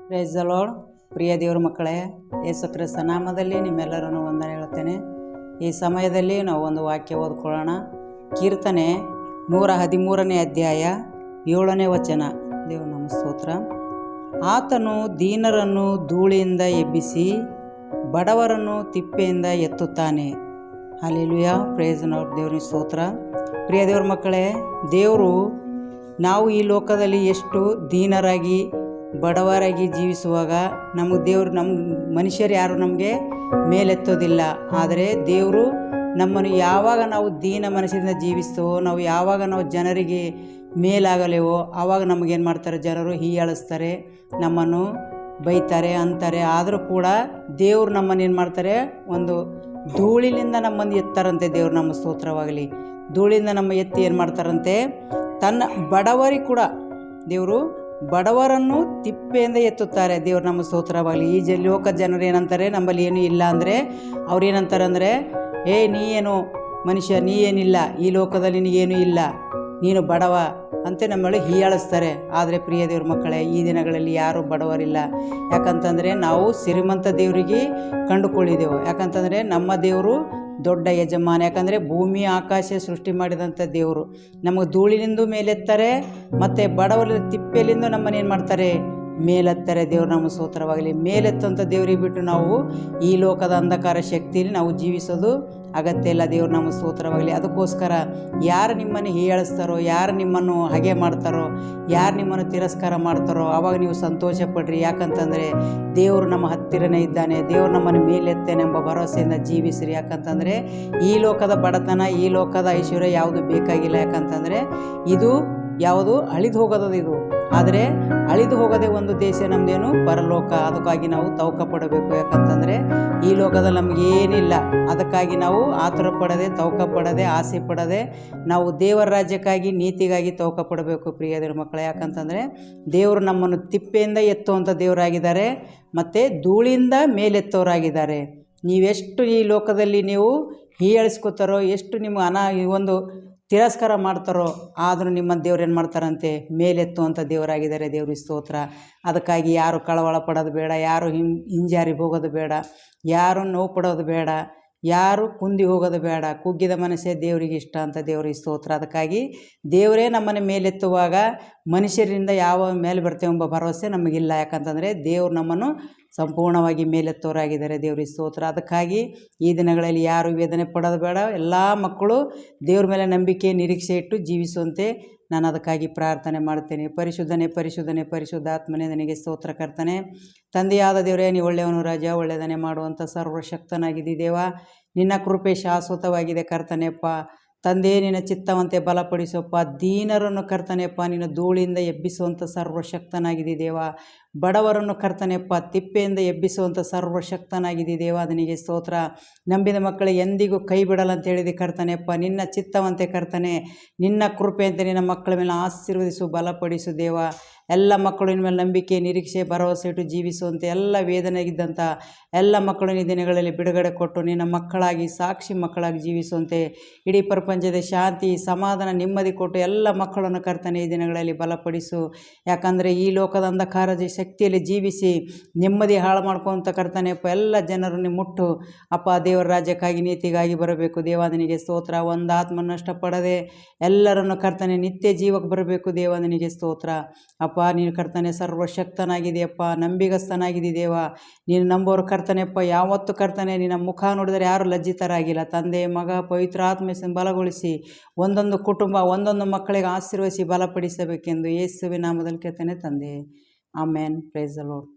Price the lord. ಪ್ರಿಯ ದೇವರ ಮಕ್ಕಳೇ, ಯೇಸು ಕ್ರಿಸ್ತ ನಾಮದಲ್ಲಿ ನಿಮ್ಮೆಲ್ಲರನ್ನು ವಂದನೆ ಹೇಳುತ್ತೇನೆ. ಈ ಸಮಯದಲ್ಲಿ ನಾವು ಒಂದು ವಾಕ್ಯ ಓದ್ಕೊಳ್ಳೋಣ. ಕೀರ್ತನೆ 113ನೇ ಅಧ್ಯಾಯ 7ನೇ ವಚನ. ದೇವರು ನಮ್ಮ ಸ್ತೋತ್ರ. ಆತನು ದೀನರನ್ನು ಧೂಳಿಯಿಂದ ಎಬ್ಬಿಸಿ ಬಡವರನ್ನು ತಿಪ್ಪೆಯಿಂದ ಎತ್ತುತ್ತಾನೆ. Hallelujah, praise the Lord. ದೇವರಿಗೆ ಸ್ತೋತ್ರ. ಪ್ರಿಯ ದೇವರ ಮಕ್ಕಳೇ, ದೇವರು ನಾವು ಈ ಲೋಕದಲ್ಲಿ ಎಷ್ಟು ದೀನರಾಗಿ ಬಡವರಾಗಿ ಜೀವಿಸುವಾಗ ನಮ್ಮ ಮನುಷ್ಯರು ಯಾರು ನಮಗೆ ಮೇಲೆತ್ತೋದಿಲ್ಲ. ಆದರೆ ದೇವರು ನಮ್ಮನ್ನು ಯಾವಾಗ ನಾವು ದೀನ ಮನಸ್ಸಿಂದ ಜೀವಿಸ್ತೇವೋ, ನಾವು ಯಾವಾಗ ನಾವು ಜನರಿಗೆ ಮೇಲಾಗಲೇವೋ ಆವಾಗ ನಮಗೇನು ಮಾಡ್ತಾರೆ, ಜನರು ಹೀಯಾಳಿಸ್ತಾರೆ, ನಮ್ಮನ್ನು ಬೈತಾರೆ ಅಂತಾರೆ. ಆದರೂ ಕೂಡ ದೇವರು ನಮ್ಮನ್ನು ಏನು ಮಾಡ್ತಾರೆ, ಒಂದು ಧೂಳಿನಿಂದ ನಮ್ಮನ್ನು ಎತ್ತಾರಂತೆ. ದೇವರು ನಮ್ಮ ಸ್ತೋತ್ರವಾಗಲಿ. ಧೂಳಿಂದ ನಮ್ಮ ಎತ್ತಿ ಏನು ಮಾಡ್ತಾರಂತೆ, ತನ್ನ ಬಡವರಿಗೆ ಕೂಡ ದೇವರು ಬಡವರನ್ನು ತಿಪ್ಪೆಯಿಂದ ಎತ್ತುತ್ತಾರೆ. ದೇವ್ರು ನಮ್ಮ ಸ್ತೋತ್ರವಾಗಲಿ. ಈ ಲೋಕ ಜನರು ಏನಂತಾರೆ, ನಮ್ಮಲ್ಲಿ ಏನೂ ಇಲ್ಲ ಅಂದರೆ ಅವ್ರು ಏನಂತಾರೆ ಅಂದರೆ, ನೀ ಏನು ಮನುಷ್ಯ, ನೀ ಏನಿಲ್ಲ, ಈ ಲೋಕದಲ್ಲಿ ನಿನಗೇನೂ ಇಲ್ಲ, ನೀನು ಬಡವ ಅಂತ ನಮ್ಮಲ್ಲಿ ಹೀಯಾಳಿಸ್ತಾರೆ. ಆದರೆ ಪ್ರಿಯ ದೇವ್ರ ಮಕ್ಕಳೇ, ಈ ದಿನಗಳಲ್ಲಿ ಯಾರೂ ಬಡವರಿಲ್ಲ. ಯಾಕಂತಂದರೆ ನಾವು ಶ್ರೀಮಂತ ದೇವರಿಗೆ ಕಂಡುಕೊಳ್ಳಿದೆವು. ಯಾಕಂತಂದರೆ ನಮ್ಮ ದೇವರು ದೊಡ್ಡ ಯಜಮಾನ. ಯಾಕಂದರೆ ಭೂಮಿ ಆಕಾಶ ಸೃಷ್ಟಿ ಮಾಡಿದಂಥ ದೇವರು ನಮಗೆ ಧೂಳಿನಿಂದ ಮೇಲೆತ್ತಾರೆ, ಮತ್ತು ಬಡವರ ತಿಪ್ಪೆಲಿಂದ ನಮ್ಮನ್ನು ಏನು ಮಾಡ್ತಾರೆ, ಮೇಲೆತ್ತಾರೆ. ದೇವರು ನಮ್ಮ ಸ್ತೋತ್ರವಾಗಲಿ. ಮೇಲೆತ್ತಂಥ ದೇವರಿಗೆ ಬಿಟ್ಟು ನಾವು ಈ ಲೋಕದ ಅಂಧಕಾರ ಶಕ್ತಿಯಲ್ಲಿ ನಾವು ಜೀವಿಸೋದು ಅಗತ್ಯ ಇಲ್ಲ. ದೇವ್ರು ನಮ್ಮ ಸ್ತೋತ್ರವಾಗಲಿ. ಅದಕ್ಕೋಸ್ಕರ ಯಾರು ನಿಮ್ಮನ್ನು ಹೀಯಾಳಿಸ್ತಾರೋ, ಯಾರು ನಿಮ್ಮನ್ನು ಹಾಗೆ ಮಾಡ್ತಾರೋ, ಯಾರು ನಿಮ್ಮನ್ನು ತಿರಸ್ಕಾರ ಮಾಡ್ತಾರೋ ಆವಾಗ ನೀವು ಸಂತೋಷ ಪಡ್ರಿ. ಯಾಕಂತಂದರೆ ದೇವರು ನಮ್ಮ ಹತ್ತಿರನೇ ಇದ್ದಾನೆ. ದೇವರು ನಮ್ಮನ್ನು ಮೇಲೆತ್ತೇನೆಂಬ ಭರವಸೆಯಿಂದ ಜೀವಿಸ್ರಿ. ಯಾಕಂತಂದರೆ ಈ ಲೋಕದ ಬಡತನ, ಈ ಲೋಕದ ಐಶ್ವರ್ಯ ಯಾವುದು ಬೇಕಾಗಿಲ್ಲ. ಯಾಕಂತಂದರೆ ಇದು ಯಾವುದು ಅಳಿದು ಹೋಗೋದು ಇದು. ಆದರೆ ಅಳಿದು ಹೋಗದೆ ಒಂದು ದೇಶ ನಮ್ಮದೇನು, ಪರಲೋಕ. ಅದಕ್ಕಾಗಿ ನಾವು ತವಕ ಪಡಬೇಕು. ಯಾಕಂತಂದರೆ ಈ ಲೋಕದಲ್ಲಿ ನಮಗೇನಿಲ್ಲ. ಅದಕ್ಕಾಗಿ ನಾವು ಆತುರ ಪಡದೆ, ತವಕ ಪಡದೆ, ಆಸೆ ಪಡದೆ ನಾವು ದೇವರ ರಾಜ್ಯಕ್ಕಾಗಿ, ನೀತಿಗಾಗಿ ತವಕ ಪಡಬೇಕು. ಪ್ರಿಯ ದೇವರ ಮಕ್ಕಳೇ, ಯಾಕಂತಂದರೆ ದೇವರು ನಮ್ಮನ್ನು ತಿಪ್ಪೆಯಿಂದ ಎತ್ತುವಂಥ ದೇವರಾಗಿದ್ದಾರೆ, ಮತ್ತು ಧೂಳಿಂದ ಮೇಲೆತ್ತೋರಾಗಿದ್ದಾರೆ. ನೀವೆಷ್ಟು ಈ ಲೋಕದಲ್ಲಿ ನೀವು ಹೀಯಾಳಿಸ್ಕೋತಾರೋ, ಎಷ್ಟು ನಿಮ್ಮ ಒಂದು ತಿರಸ್ಕಾರ ಮಾಡ್ತಾರೋ, ಆದರೂ ನಿಮ್ಮ ದೇವ್ರು ಏನು ಮಾಡ್ತಾರಂತೆ, ಮೇಲೆತ್ತುವಂಥ ದೇವರಾಗಿದ್ದಾರೆ. ದೇವ್ರಿಗೆ ಸ್ತೋತ್ರ. ಅದಕ್ಕಾಗಿ ಯಾರು ಕಳವಳ ಪಡೋದು ಬೇಡ, ಯಾರು ಹಿಂಜಾರಿ ಹೋಗೋದು ಬೇಡ, ಯಾರು ನೋವು ಪಡೋದು ಬೇಡ, ಯಾರು ಕುಂದಿ ಹೋಗೋದು ಬೇಡ. ಕುಗ್ಗಿದ ಮನಸ್ಸೇ ದೇವರಿಗೆ ಇಷ್ಟ ಅಂತ. ದೇವರಿಗೆ ಸ್ತೋತ್ರ. ಅದಕ್ಕಾಗಿ ದೇವರೇ ನಮ್ಮನ್ನು ಮೇಲೆತ್ತುವಾಗ ಮನುಷ್ಯರಿಂದ ಯಾವ ಮೇಲೆ ಬರ್ತೇವೆಂಬ ಭರವಸೆ ನಮಗಿಲ್ಲ. ಯಾಕಂತಂದರೆ ದೇವರು ನಮ್ಮನ್ನು ಸಂಪೂರ್ಣವಾಗಿ ಮೇಲೆತ್ತೋರಾಗಿದ್ದಾರೆ. ದೇವರಿಗೆ ಸ್ತೋತ್ರ. ಅದಕ್ಕಾಗಿ ಈ ದಿನಗಳಲ್ಲಿ ಯಾರು ವೇದನೆ ಪಡೋದು ಬೇಡ. ಎಲ್ಲ ಮಕ್ಕಳು ದೇವ್ರ ಮೇಲೆ ನಂಬಿಕೆ, ನಿರೀಕ್ಷೆ ಇಟ್ಟು ಜೀವಿಸುವಂತೆ ನಾನು ಅದಕ್ಕಾಗಿ ಪ್ರಾರ್ಥನೆ ಮಾಡ್ತೇನೆ. ಪರಿಶುದ್ಧನೇ ಪರಿಶುದ್ಧನೇ ಪರಿಶುದ್ಧಾತ್ಮನೇ ನನಗೆ ಸ್ತೋತ್ರ ಕರ್ತನೆ. ತಂದೆಯಾದ ದೇವರೇ, ನೀ ಒಳ್ಳೆಯವನು ರಾಜ, ಒಳ್ಳೆಯದನ್ನೇ ಮಾಡುವಂಥ ಸರ್ವಶಕ್ತನಾಗಿದ್ದಿ ದೇವ. ನಿನ್ನ ಕೃಪೆ ಶಾಶ್ವತವಾಗಿದೆ ಕರ್ತನೆಪ್ಪ. ತಂದೆ, ನಿನ್ನ ಚಿತ್ತವಂತೆ ಬಲಪಡಿಸೋಪ್ಪ. ದೀನರನ್ನು ಕರ್ತನೆಪ್ಪ ನಿನ್ನ ಧೂಳಿಂದ ಎಬ್ಬಿಸುವಂಥ ಸರ್ವಶಕ್ತನಾಗಿದ್ದಿ ದೇವ. ಬಡವರನ್ನು ಕರ್ತನೆಪ್ಪ ತಿಪ್ಪೆಯಿಂದ ಎಬ್ಬಿಸುವಂಥ ಸರ್ವಶಕ್ತನಾಗಿದ್ದಿ ದೇವ. ಅದನಿಗೆ ಸ್ತೋತ್ರ. ನಂಬಿದ ಮಕ್ಕಳಿಗೆ ಎಂದಿಗೂ ಕೈ ಬಿಡಲ್ಲ ಅಂತ ಹೇಳಿದೆ ಕರ್ತನೆಪ್ಪ. ನಿನ್ನ ಚಿತ್ತವಂತೆ ಕರ್ತನೆ, ನಿನ್ನ ಕೃಪೆ ಅಂತ ನಿನ್ನ ಮಕ್ಕಳ ಮೇಲೆ ಆಶೀರ್ವದಿಸು, ಬಲಪಡಿಸು ದೇವ. ಎಲ್ಲ ಮಕ್ಕಳು ನಿನ್ನ ಮೇಲೆ ನಂಬಿಕೆ, ನಿರೀಕ್ಷೆ, ಭರವಸೆ ಇಟ್ಟು ಜೀವಿಸುವಂತೆ ಎಲ್ಲ ವೇದನೆಗಿದ್ದಂಥ ಎಲ್ಲ ಮಕ್ಕಳು ಈ ದಿನಗಳಲ್ಲಿ ಬಿಡುಗಡೆ ಕೊಟ್ಟು ನಿನ್ನ ಮಕ್ಕಳಾಗಿ, ಸಾಕ್ಷಿ ಮಕ್ಕಳಾಗಿ ಜೀವಿಸುವಂತೆ ಇಡೀ ಪ್ರಪಂಚದ ಶಾಂತಿ, ಸಮಾಧಾನ, ನೆಮ್ಮದಿ ಕೊಟ್ಟು ಎಲ್ಲ ಮಕ್ಕಳನ್ನು ಕರ್ತನೆ ಈ ದಿನಗಳಲ್ಲಿ ಬಲಪಡಿಸು. ಯಾಕಂದರೆ ಈ ಲೋಕದ ಅಂಧಕಾರ ಶಕ್ತಿಯಲ್ಲಿ ಜೀವಿಸಿ ನೆಮ್ಮದಿ ಹಾಳು ಮಾಡ್ಕೊಂತ ಕರ್ತನೆಪ್ಪ ಎಲ್ಲ ಜನರನ್ನು ಮುಟ್ಟು ಅಪ್ಪ ದೇವರ ರಾಜ್ಯಕ್ಕಾಗಿ, ನೀತಿಗಾಗಿ ಬರಬೇಕು. ದೇವಾದನಿಗೆ ಸ್ತೋತ್ರ. ಒಂದು ಆತ್ಮನ ನಷ್ಟಪಡದೆ ಎಲ್ಲರನ್ನು ಕರ್ತನೆ ನಿತ್ಯ ಜೀವಕ್ಕೆ ಬರಬೇಕು. ದೇವಾದನಿಗೆ ಸ್ತೋತ್ರ. ಅಪ್ಪ ನೀನು ಕರ್ತನೆ ಸರ್ವಶಕ್ತನಾಗಿದೆಯಪ್ಪ, ನಂಬಿಗಸ್ತನಾಗಿದ್ದಿ ದೇವ. ನೀನು ನಂಬೋರು ಕರ್ತನೆಪ್ಪ ಯಾವತ್ತು ಕರ್ತನೆ ನಿನ್ನ ಮುಖ ನೋಡಿದರೆ ಯಾರು ಲಜ್ಜಿತರಾಗಿಲ್ಲ. ತಂದೆ, ಮಗ, ಪವಿತ್ರಾತ್ಮ ಬಲಗೊಳಿಸಿ ಒಂದೊಂದು ಕುಟುಂಬ, ಒಂದೊಂದು ಮಕ್ಕಳಿಗೆ ಆಶೀರ್ವದಿಸಿ ಬಲಪಡಿಸಬೇಕೆಂದು ಯೇಸುವಿನ ನಾಮದಲ್ಲಿ ಕೇಳ್ತೇನೆ ತಂದೆ. ಆಮೇನ್. Praise the lord.